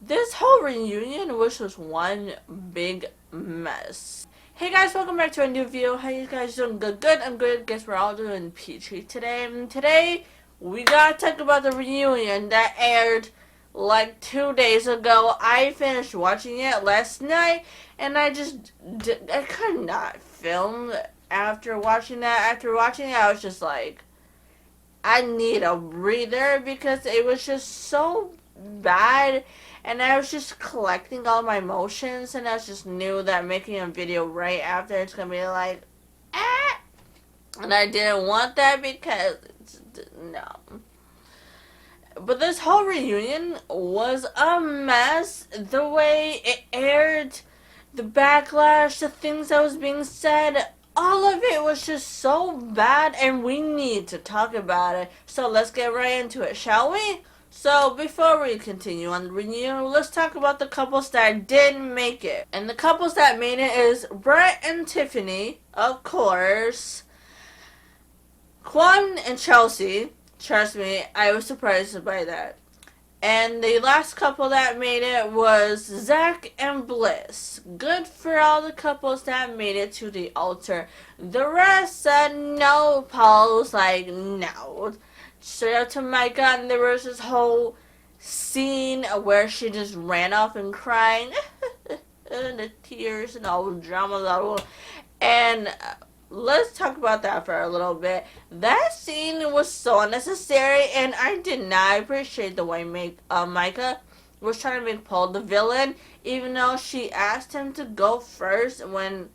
This whole reunion was just one big mess. Hey guys, welcome back to a new video. How you guys doing? Good, good. I'm good. Guess we're all doing peachy today. And today, we gotta talk about the reunion that aired like 2 days ago. I finished watching it last night, and I could not film after watching that. After watching it, I was just like, I need a breather because it was just so bad, and I was just collecting all my emotions, and I just knew that making a video right after it's gonna be like, ah, and I didn't want that because no. But this whole reunion was a mess. The way it aired, the backlash, the things that was being said, all of it was just so bad, and we need to talk about it. So let's get right into it, shall we? So before we continue on the reunion, let's talk about the couples that did make it. And the couples that made it is Brett and Tiffany, of course, Quan and Chelsea. Trust me, I was surprised by that. And the last couple that made it was Zach and Bliss. Good for all the couples that made it to the altar. The rest said no. Paul was like, no. Straight up to Micah, and there was this whole scene where she just ran off and crying. And the tears and all the drama. And let's talk about that for a little bit. That scene was so unnecessary, and I did not appreciate the way Micah was trying to make Paul the villain, even though she asked him to go first when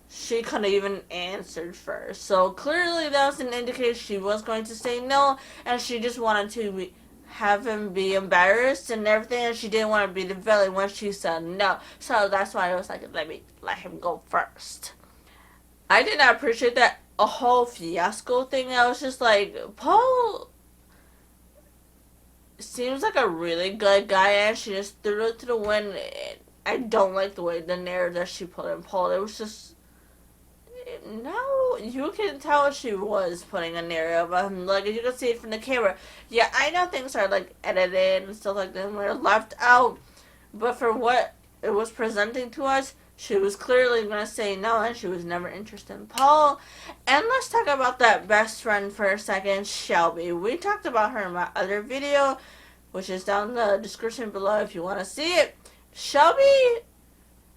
she couldn't even answer first. So clearly that was an indication she was going to say no, and she just wanted to have him be embarrassed and everything, and she didn't want to be the villain when she said no. So that's why I was like, let him go first. I did not appreciate that a whole fiasco thing. I was just like, Paul seems like a really good guy, and she just threw it to the wind. I don't like the way the narrative that she put in Paul. It was just, no, you can tell she was putting a narrative of him. Like, you can see it from the camera. Yeah, I know things are like edited and stuff like that, and were left out, but for what it was presenting to us, she was clearly going to say no, and she was never interested in Paul. And let's talk about that best friend for a second, Shelby. We talked about her in my other video, which is down in the description below if you want to see it. Shelby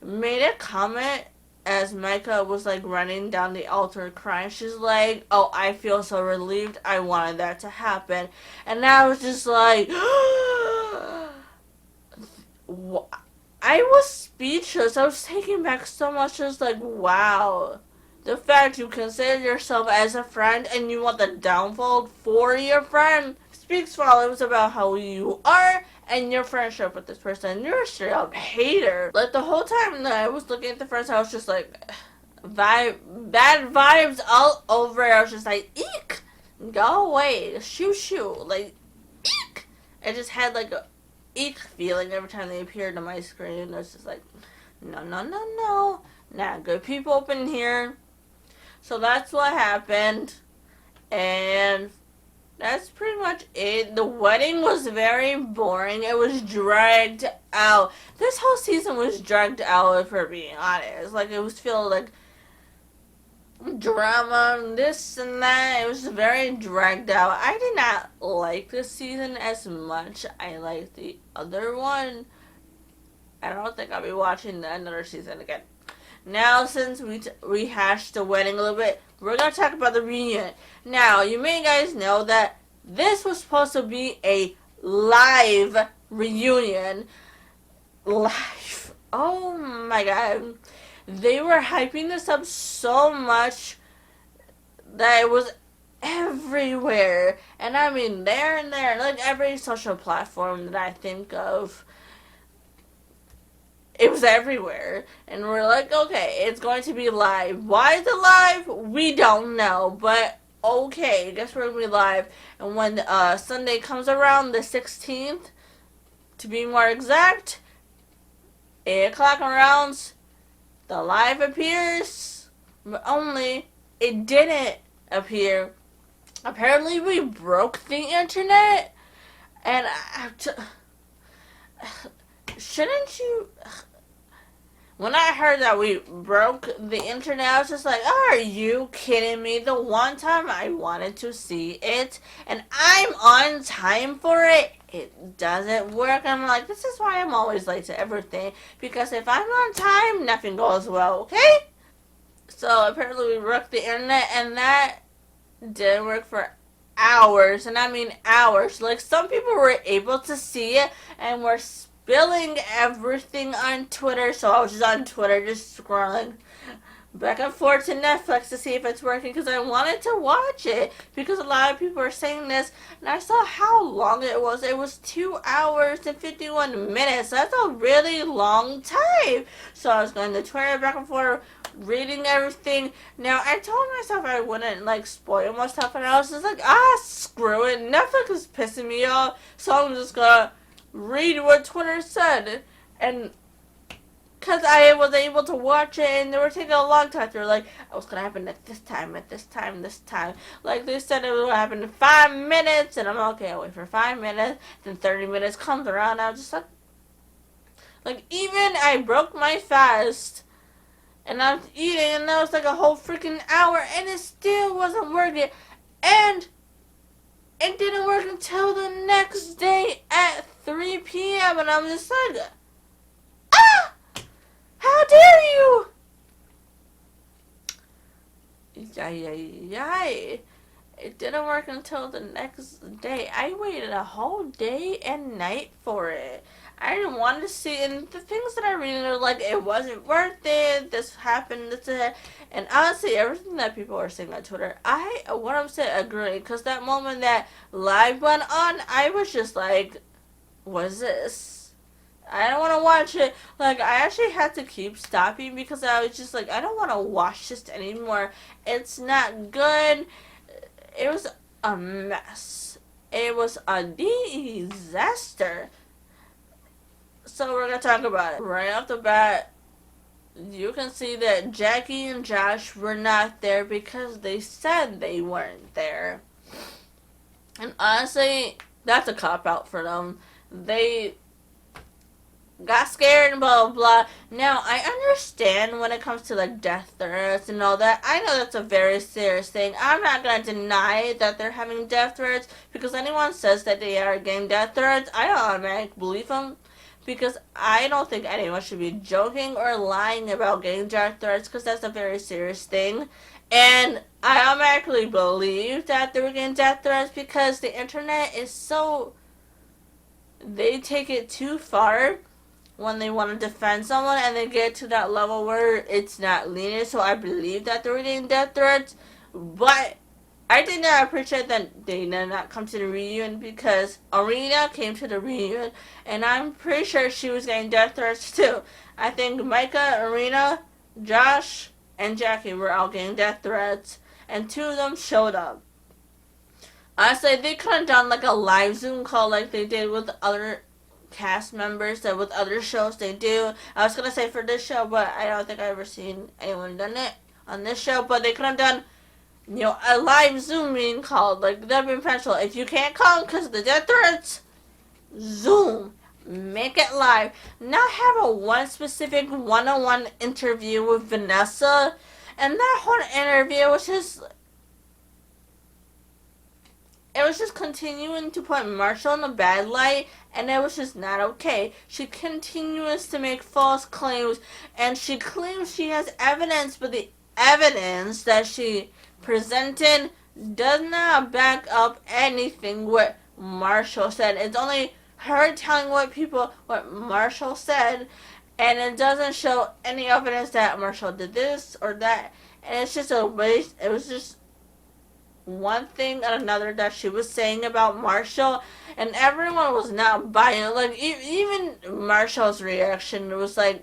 made a comment as Micah was like running down the altar crying. She's like, oh, I feel so relieved. I wanted that to happen. And I was just like, what? I was speechless. I was taken back so much. Just like, wow. The fact you consider yourself as a friend and you want the downfall for your friend speaks volumes about how you are and your friendship with this person. You're a straight up hater. Like, the whole time that I was looking at the friends, I was just like, bad vibes all over. I was just like, eek, go away, shoo. Like, eek. I just had like a eek feeling every time they appeared on my screen. I was just like, no. Not good people up in here. So that's what happened. And that's pretty much it. The wedding was very boring. It was dragged out. This whole season was dragged out, if we're being honest. Like, it was filled like drama and this and that. It was very dragged out. I did not like this season as much. I liked the other one. I don't think I'll be watching another season again. Now, since we rehashed the wedding a little bit, we're going to talk about the reunion. Now, you may guys know that this was supposed to be a live reunion. Live. Oh my god. They were hyping this up so much that it was everywhere. And I mean, there and there. Like, every social platform that I think of, it was everywhere. And we're like, okay, it's going to be live. Why is it live? We don't know. But okay, I guess we're going to be live. And when Sunday comes around, the 16th, to be more exact, 8 o'clock around, the live appears. But only it didn't appear. Apparently we broke the internet. And shouldn't you? When I heard that we broke the internet, I was just like, are you kidding me? The one time I wanted to see it, and I'm on time for it, it doesn't work. I'm like, this is why I'm always late to everything. Because if I'm on time, nothing goes well, okay? So apparently we broke the internet, and that didn't work for hours, and I mean hours. Like, some people were able to see it and were spilling everything on Twitter, so I was just on Twitter just scrolling back and forth to Netflix to see if it's working because I wanted to watch it because a lot of people were saying this, and I saw how long it was. It was 2 hours and 51 minutes. That's a really long time. So I was going to Twitter back and forth, reading everything. Now, I told myself I wouldn't, like, spoil myself, and I was just like, screw it. Netflix is pissing me off, so I'm just gonna read what Twitter said. And because I was able to watch it, and they were taking a long time. They were like, oh, it's going to happen at this time, at this time, this time. Like, they said it was going to happen in 5 minutes, and I'm okay, I'll wait for 5 minutes. Then 30 minutes comes around, I was just like, even I broke my fast, and I was eating, and that was like a whole freaking hour, and it still wasn't working. And it didn't work until the next day at 3 p.m., and I'm just like, how dare you! Yay. It didn't work until the next day. I waited a whole day and night for it. I didn't want to see, and the things that I read are like, it wasn't worth it, this happened, this, and honestly, everything that people are saying on Twitter, I 100% agree, because that moment that live went on, I was just like, what is this? I don't want to watch it. Like, I actually had to keep stopping because I was just like, I don't want to watch this anymore. It's not good. It was a mess. It was a disaster. So we're going to talk about it. Right off the bat, you can see that Jackie and Josh were not there because they said they weren't there. And honestly, that's a cop-out for them. They got scared and blah, blah, blah. Now, I understand when it comes to, like, death threats and all that. I know that's a very serious thing. I'm not going to deny that they're having death threats, because anyone says that they are getting death threats, I don't automatically believe them, because I don't think anyone should be joking or lying about getting death threats, because that's a very serious thing. And I automatically believe that they were getting death threats because the internet is so... they take it too far when they want to defend someone, and they get to that level where it's not lenient. So I believe that they were getting death threats, but I did not appreciate that they did not come to the reunion, because Arena came to the reunion, and I'm pretty sure she was getting death threats too. I think Micah, Arena, Josh, and Jackie were all getting death threats, and 2 of them showed up. Honestly, they could have done like a live Zoom call like they did with other cast members, that with other shows they do. I was gonna say for this show, but I don't think I've ever seen anyone done it on this show. But they could have done, a live Zoom meeting call. Like, that'd be potential. If you can't come because of the death threats, Zoom, make it live. Not have a one specific one-on-one interview with Vanessa, and that whole interview was just... it was just continuing to put Marshall in a bad light, and it was just not okay. She continues to make false claims, and she claims she has evidence, but the evidence that she presented does not back up anything what Marshall said. It's only her telling what Marshall said, and it doesn't show any evidence that Marshall did this or that, and it's just a waste. It was just one thing and another that she was saying about Marshall, and everyone was not buying it. Like, even Marshall's reaction was like,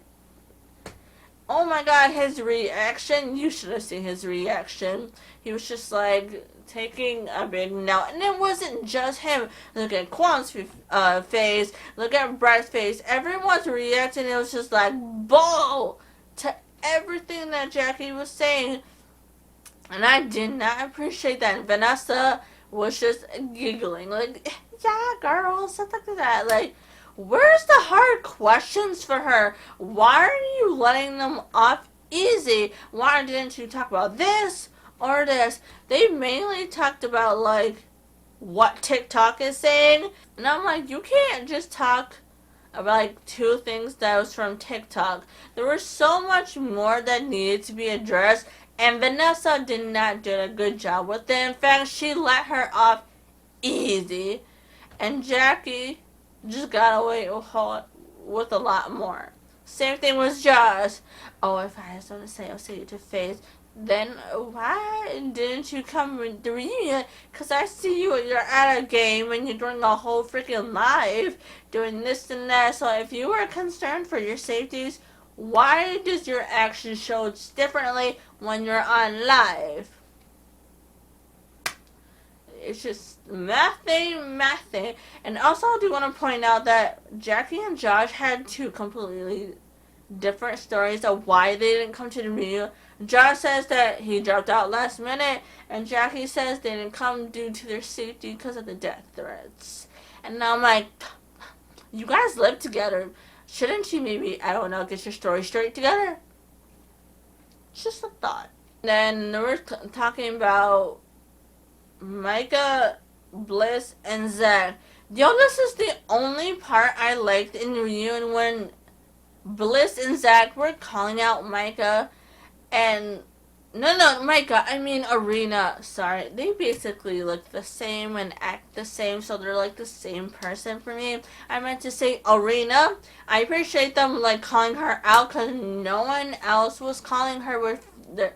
oh my god, his reaction, you should have seen his reaction. He was just like taking a big note, and it wasn't just him. Look at Quan's face, look at Brad's face, everyone's reacting. It was just like, ball to everything that Jackie was saying. And I did not appreciate that. And Vanessa was just giggling. Like, yeah, girl, stuff like that. Like, Where's the hard questions for her? Why are you letting them off easy? Why didn't you talk about this or this? They mainly talked about, like, what TikTok is saying. And I'm like, you can't just talk about, like, two things that was from TikTok. There was so much more that needed to be addressed. And Vanessa did not do a good job with it. In fact, she let her off easy. And Jackie just got away with a lot more. Same thing with Josh. Oh, if I have something to say, I'll say it to face. Then why didn't you come to the reunion? Because I see you're at a game and you're doing a whole freaking live, doing this and that. So if you were concerned for your safeties, why does your action show differently when you're on live? It's just mathing. And also I do want to point out that Jackie and Josh had two completely different stories of why they didn't come to the reunion. Josh says that he dropped out last minute, and Jackie says they didn't come due to their safety because of the death threats. And now I'm like, you guys live together. Shouldn't you maybe, I don't know, get your story straight together? It's just a thought. Then we're talking about Micah, Bliss, and Zach. Yo, this is the only part I liked in the reunion when Bliss and Zach were calling out Micah and Micah, I mean Arena. Sorry, they basically look the same and act the same, so they're like the same person for me. I meant to say Arena. I appreciate them like calling her out because no one else was calling her with their.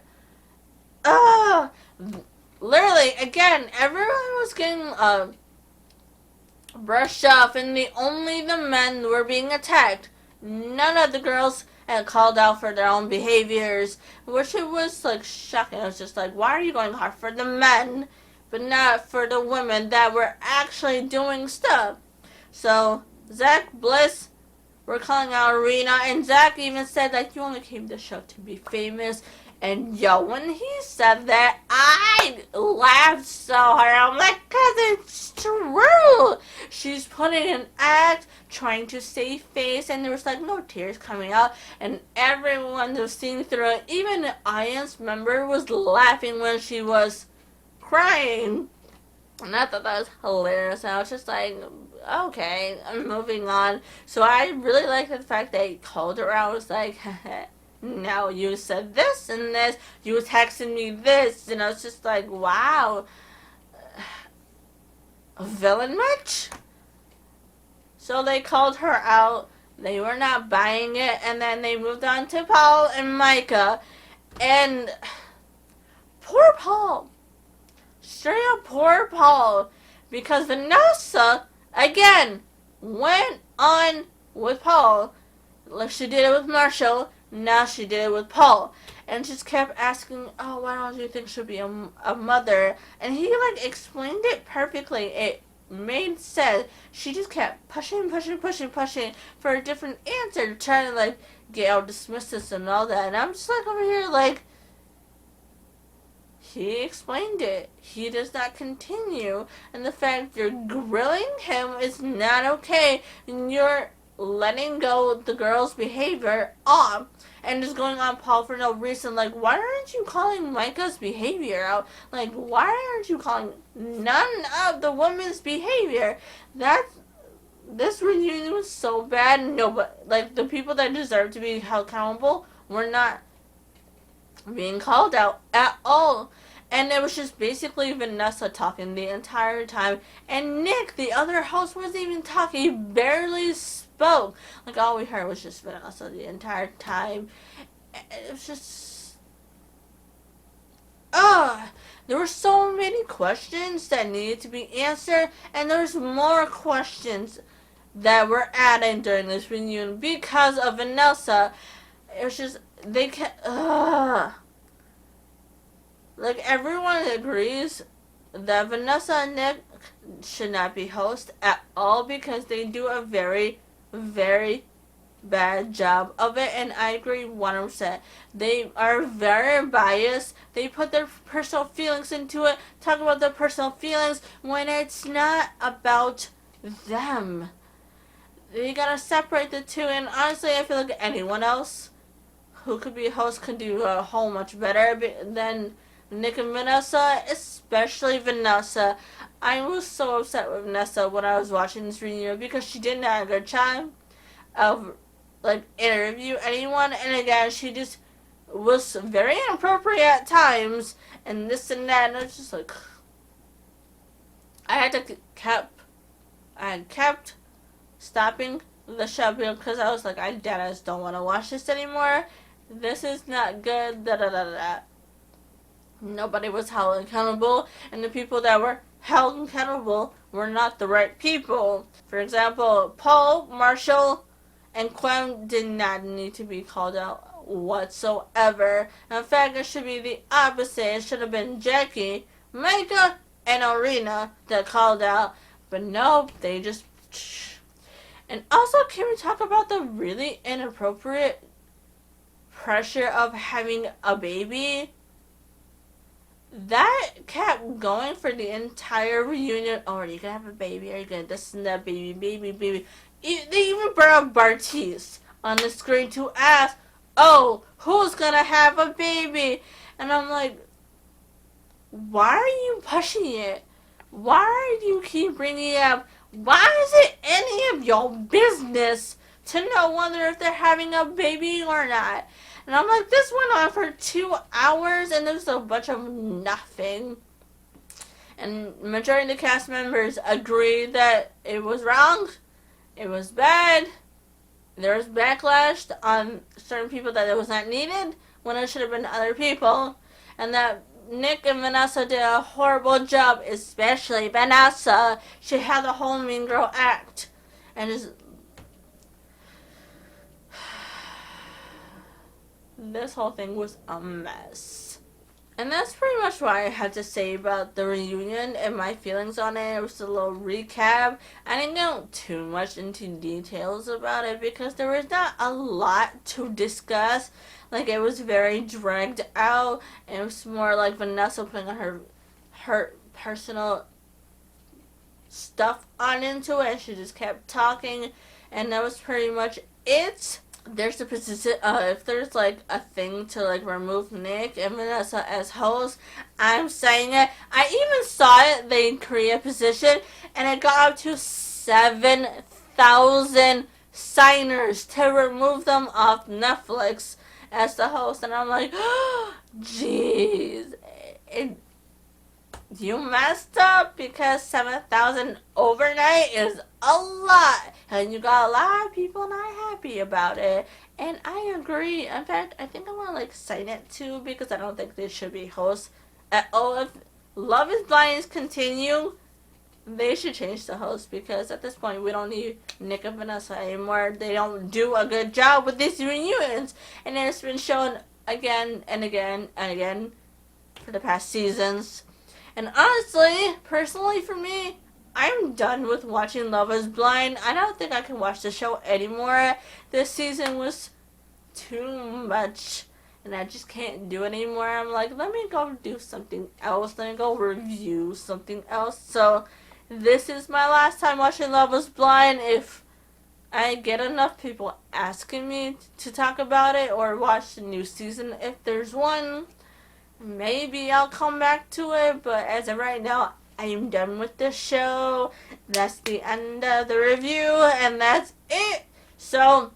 Literally, again, everyone was getting brushed off, and only the men were being attacked. None of the girls had called out for their own behaviors, which it was like shocking. It was just like, why are you going hard for the men, but not for the women that were actually doing stuff? So Zach, Bliss were calling out Arena, and Zach even said that you only came to the show to be famous. And yo, when he said that, I laughed so hard. I'm like, cause it's true. She's putting an act, trying to save face, and there was like no tears coming out, and everyone was seeing through it. Even the audience member was laughing when she was crying. And I thought that was hilarious. And I was just like, okay, I'm moving on. So I really like the fact that he called her out. I was like, now you said this and this. You were texting me this. And I was just like, wow. Villain much? So they called her out. They were not buying it. And then they moved on to Paul and Micah. And poor Paul. Straight up poor Paul. Because Vanessa, again, went on with Paul. Like she did it with Marshall. Now she did it with Paul. And just kept asking, oh, why don't you think she'll be a mother? And he, like, explained it perfectly. It made sense. She just kept pushing for a different answer to try to, like, get out dismissive and all that. And I'm just, like, over here, like, he explained it. He does not continue. And the fact you're grilling him is not okay. And you're letting go of the girl's behavior off and just going on Paul for no reason. Like, why aren't you calling Micah's behavior out? Like, why aren't you calling none of the women's behavior? This reunion was so bad. No, but, like, the people that deserve to be held accountable were not being called out at all. And it was just basically Vanessa talking the entire time. And Nick, the other host, wasn't even talking. He barely spoke. Like, all we heard was just Vanessa the entire time. It was just... there were so many questions that needed to be answered. And there's more questions that were added during this reunion because of Vanessa. It was just... They kept... Like, everyone agrees that Vanessa and Nick should not be hosts at all because they do a very, very bad job of it, and I agree 100%. They are very biased. They put their personal feelings into it, talk about their personal feelings when it's not about them. You gotta separate the two, and honestly, I feel like anyone else who could be a host could do a whole much better than Nick and Vanessa, especially Vanessa. I was so upset with Vanessa when I was watching this reunion because she didn't have a good time of like interview anyone, and again, she just was very inappropriate at times, and this and that, and I was just like, I had kept stopping the show because I was like, I just don't want to watch this anymore. This is not good. Da da da da. Nobody was held accountable, and the people that were held accountable were not the right people. For example, Paul, Marshall, and Quinn did not need to be called out whatsoever. In fact, it should be the opposite. It should have been Jackie, Micah, and Arena that called out. But no, they just... And also, can we talk about the really inappropriate pressure of having a baby? That kept going for the entire reunion. Oh, are you gonna have a baby? Are you gonna this and that? Baby. They even brought up Bartiz on the screen to ask, oh, who's gonna have a baby? And I'm like, why are you pushing it? Why do you keep bringing it up? Why is it any of your business to know whether if they're having a baby or not? And I'm like, this went on for 2 hours, and there's a bunch of nothing. And majority of the cast members agreed that it was wrong, it was bad, there was backlash on certain people that it was not needed, when it should have been other people, and that Nick and Vanessa did a horrible job, especially Vanessa. She had the whole Mean Girl act, and just... this whole thing was a mess. And that's pretty much what I had to say about the reunion and my feelings on it. It was a little recap. I didn't go too much into details about it because there was not a lot to discuss. Like, it was very dragged out. It was more like Vanessa putting her personal stuff on into it, and she just kept talking, and that was pretty much it. There's a position, if there's like a thing to like remove Nick and Vanessa as hosts, I'm saying it. I even saw it, they create a position, and it got up to 7,000 signers to remove them off Netflix as the host, and I'm like, jeez, you messed up because 7,000 overnight is a lot, and you got a lot of people not happy about it, and I agree. In fact, I think I want to like sign it too because I don't think they should be hosts at all. If Love is Blind is continue, they should change the host because at this point we don't need Nick and Vanessa anymore. They don't do a good job with these reunions, and it's been shown again and again and again for the past seasons. And honestly, personally for me, I'm done with watching Love is Blind. I don't think I can watch the show anymore. This season was too much, and I just can't do it anymore. I'm like, let me go do something else. Let me go review something else. So, this is my last time watching Love is Blind. If I get enough people asking me to talk about it or watch the new season, if there's one, maybe I'll come back to it, but as of right now, I am done with this show. That's the end of the review, and that's it. So,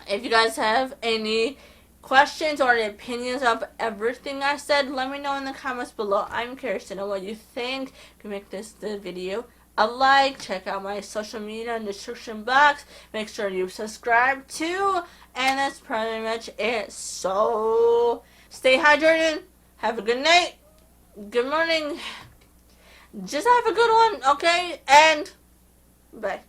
if you guys have any questions or opinions of everything I said, let me know in the comments below. I'm curious to know what you think. You can make this the video a like. Check out my social media in the description box. Make sure you subscribe too, and that's pretty much it. So, stay hydrated. Have a good night, good morning, just have a good one, okay, and bye.